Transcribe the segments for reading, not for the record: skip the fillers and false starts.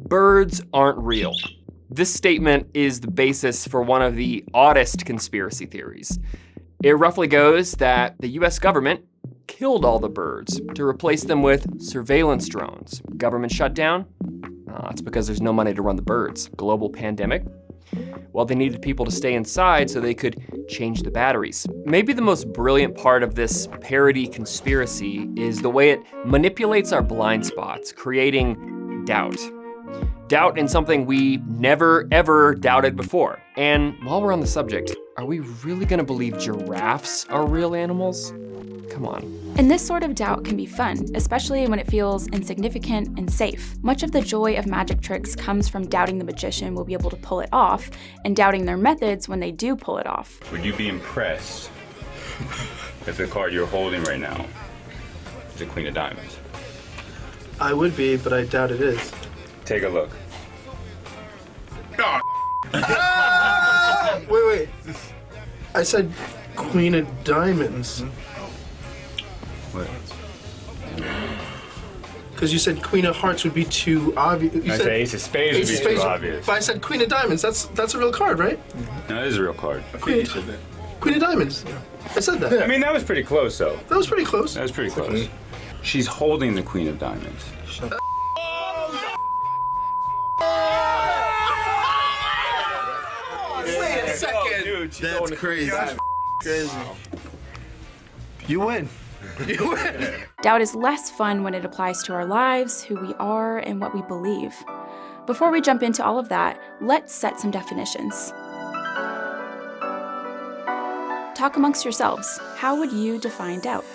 Birds aren't real. This statement is the basis for one of the oddest conspiracy theories. It roughly goes that the US government killed all the birds to replace them with surveillance drones. Government shutdown? It's because there's no money to run the birds. Global pandemic? Well, they needed people to stay inside so they could change the batteries. Maybe the most brilliant part of this parody conspiracy is the way it manipulates our blind spots, creating doubt. Doubt in something we never, ever doubted before. And while we're on the subject, are we really gonna believe giraffes are real animals? Come on. And this sort of doubt can be fun, especially when it feels insignificant and safe. Much of the joy of magic tricks comes from doubting the magician will be able to pull it off, and doubting their methods when they do pull it off. Would you be impressed if the card you're holding right now is the Queen of Diamonds? I would be, but I doubt it is. Take a look. Wait. I said Queen of Diamonds. What? Because you said Queen of Hearts would be too obvious. I said Ace of Spades would be too obvious. But I said Queen of Diamonds. That's a real card, right? No, it is a real card. Queen of Diamonds. I said that. I mean, that was pretty close, though. That was pretty close. That was pretty close. She's holding the Queen of Diamonds. Wait a second. Dude, That's crazy. That's crazy. You win. You win. Doubt is less fun when it applies to our lives, who we are, and what we believe. Before we jump into all of that, let's set some definitions. Talk amongst yourselves. How would you define doubt?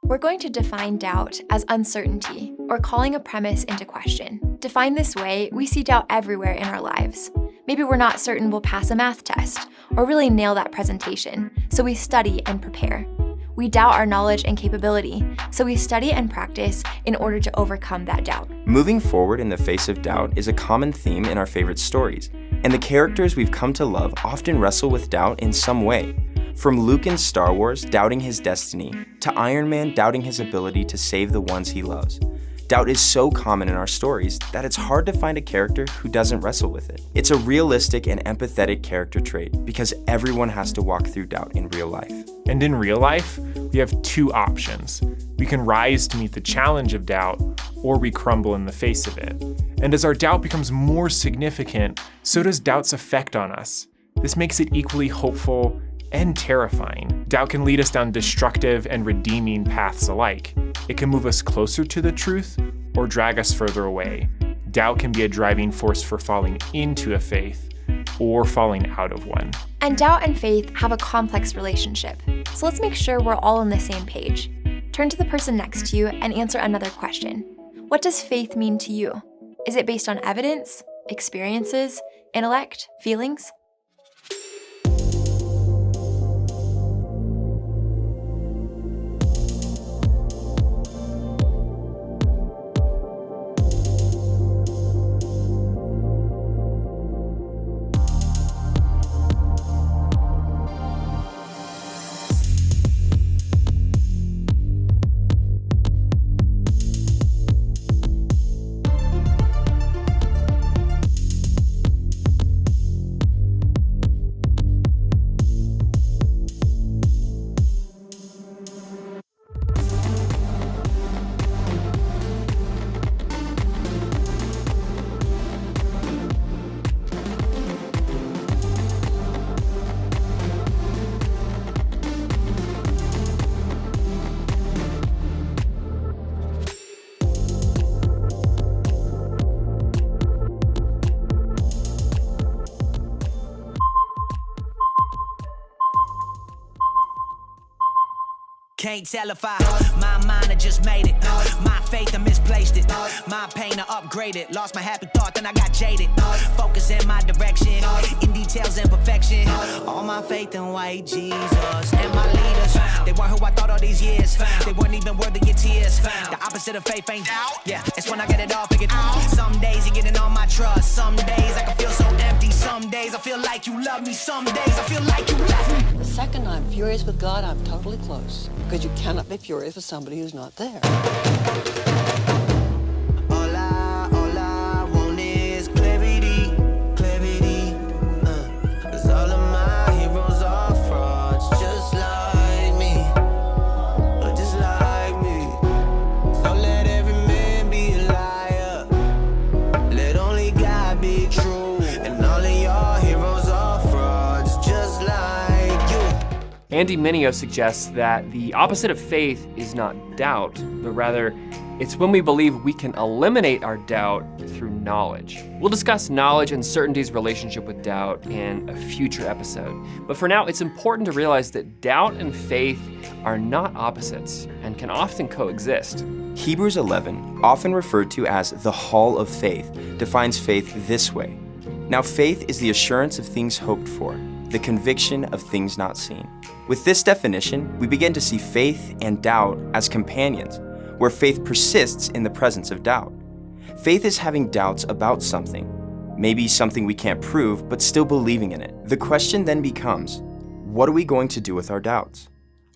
We're going to define doubt as uncertainty, or calling a premise into question. Defined this way, we see doubt everywhere in our lives. Maybe we're not certain we'll pass a math test, or really nail that presentation, so we study and prepare. We doubt our knowledge and capability, so we study and practice in order to overcome that doubt. Moving forward in the face of doubt is a common theme in our favorite stories, and the characters we've come to love often wrestle with doubt in some way. From Luke in Star Wars doubting his destiny, to Iron Man doubting his ability to save the ones he loves. Doubt is so common in our stories that it's hard to find a character who doesn't wrestle with it. It's a realistic and empathetic character trait because everyone has to walk through doubt in real life. And in real life, we have two options. We can rise to meet the challenge of doubt, or we crumble in the face of it. And as our doubt becomes more significant, so does doubt's effect on us. This makes it equally hopeful and terrifying. Doubt can lead us down destructive and redeeming paths alike. It can move us closer to the truth or drag us further away. Doubt can be a driving force for falling into a faith or falling out of one. And doubt and faith have a complex relationship. So let's make sure we're all on the same page. Turn to the person next to you and answer another question. What does faith mean to you? Is it based on evidence, experiences, intellect, feelings? Can't tell if my mind, I just made it. My faith, I misplaced it. My pain, I upgraded. Lost my happy thought, then I got jaded. Focus in my direction, in details and perfection. All my faith in white Jesus and my leaders. They weren't who I thought all these years. They weren't even worthy of your tears. The opposite of faith ain't doubt. Yeah, it's when I get it all figured out. Some days you're getting all my trust. Some days I can feel so empty. Some days I feel like you love me. Some days I feel like you left me. The second I'm furious with God, I'm totally close. Because you cannot be furious with somebody who's not there. All I want is clarity, clarity. 'Cause all of my heroes are frauds, just like me, just like me. So let every man be a liar. Let only God be true. And all of your heroes are frauds, just like you. Andy Mineo suggests that the opposite of faith is not doubt, but rather it's when we believe we can eliminate our doubt through knowledge. We'll discuss knowledge and certainty's relationship with doubt in a future episode. But for now, it's important to realize that doubt and faith are not opposites and can often coexist. Hebrews 11, often referred to as the Hall of Faith, defines faith this way. Now faith is the assurance of things hoped for, the conviction of things not seen. With this definition, we begin to see faith and doubt as companions, where faith persists in the presence of doubt. Faith is having doubts about something, maybe something we can't prove, but still believing in it. The question then becomes, what are we going to do with our doubts?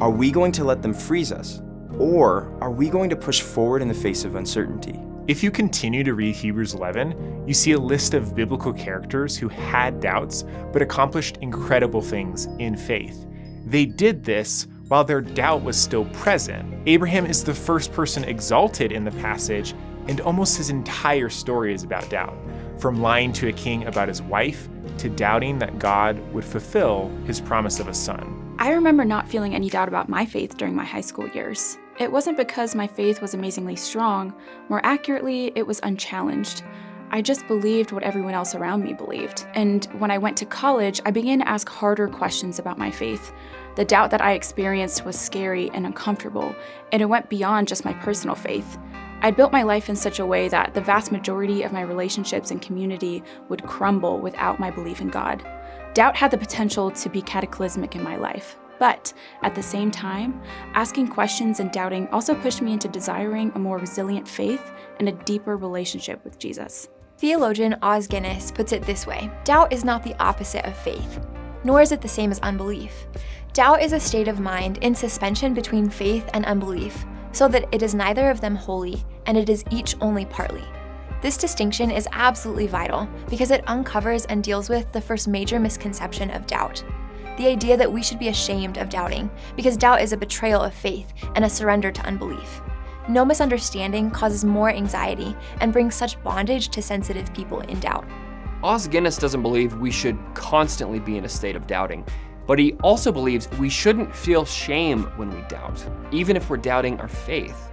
Are we going to let them freeze us? Or are we going to push forward in the face of uncertainty? If you continue to read Hebrews 11, you see a list of biblical characters who had doubts but accomplished incredible things in faith. They did this while their doubt was still present. Abraham is the first person exalted in the passage, and almost his entire story is about doubt, from lying to a king about his wife to doubting that God would fulfill his promise of a son. I remember not feeling any doubt about my faith during my high school years. It wasn't because my faith was amazingly strong. More accurately, it was unchallenged. I just believed what everyone else around me believed. And when I went to college, I began to ask harder questions about my faith. The doubt that I experienced was scary and uncomfortable, and it went beyond just my personal faith. I'd built my life in such a way that the vast majority of my relationships and community would crumble without my belief in God. Doubt had the potential to be cataclysmic in my life. But at the same time, asking questions and doubting also pushed me into desiring a more resilient faith and a deeper relationship with Jesus. Theologian Os Guinness puts it this way: doubt is not the opposite of faith, nor is it the same as unbelief. Doubt is a state of mind in suspension between faith and unbelief, so that it is neither of them wholly, and it is each only partly. This distinction is absolutely vital because it uncovers and deals with the first major misconception of doubt: the idea that we should be ashamed of doubting, because doubt is a betrayal of faith and a surrender to unbelief. No misunderstanding causes more anxiety and brings such bondage to sensitive people in doubt. Os Guinness doesn't believe we should constantly be in a state of doubting, but he also believes we shouldn't feel shame when we doubt, even if we're doubting our faith.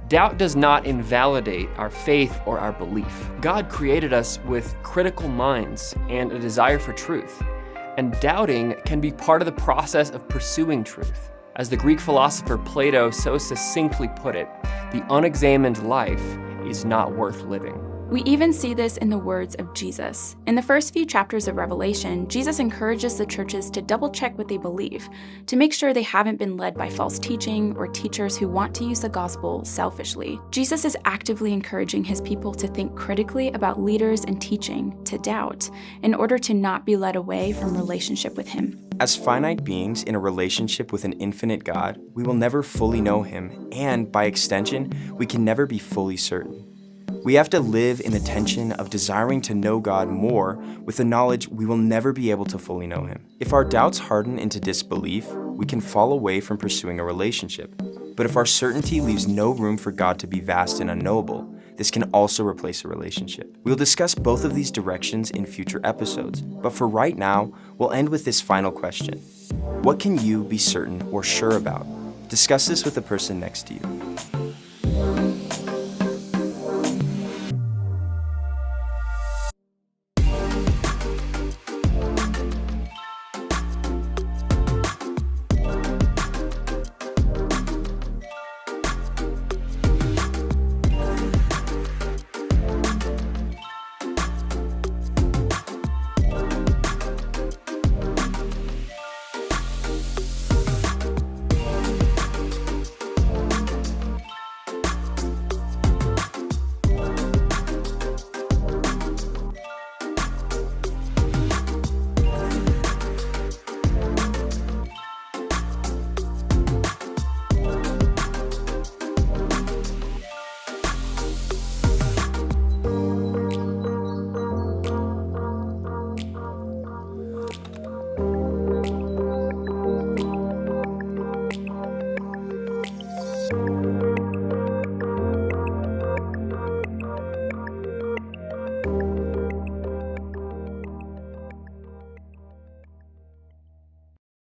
Doubt does not invalidate our faith or our belief. God created us with critical minds and a desire for truth, and doubting can be part of the process of pursuing truth. As the Greek philosopher Plato so succinctly put it, the unexamined life is not worth living. We even see this in the words of Jesus. In the first few chapters of Revelation, Jesus encourages the churches to double-check what they believe, to make sure they haven't been led by false teaching or teachers who want to use the gospel selfishly. Jesus is actively encouraging his people to think critically about leaders and teaching, to doubt, in order to not be led away from relationship with him. As finite beings in a relationship with an infinite God, we will never fully know him, and by extension, we can never be fully certain. We have to live in the tension of desiring to know God more with the knowledge we will never be able to fully know him. If our doubts harden into disbelief, we can fall away from pursuing a relationship. But if our certainty leaves no room for God to be vast and unknowable, this can also replace a relationship. We'll discuss both of these directions in future episodes, but for right now, we'll end with this final question. What can you be certain or sure about? Discuss this with the person next to you.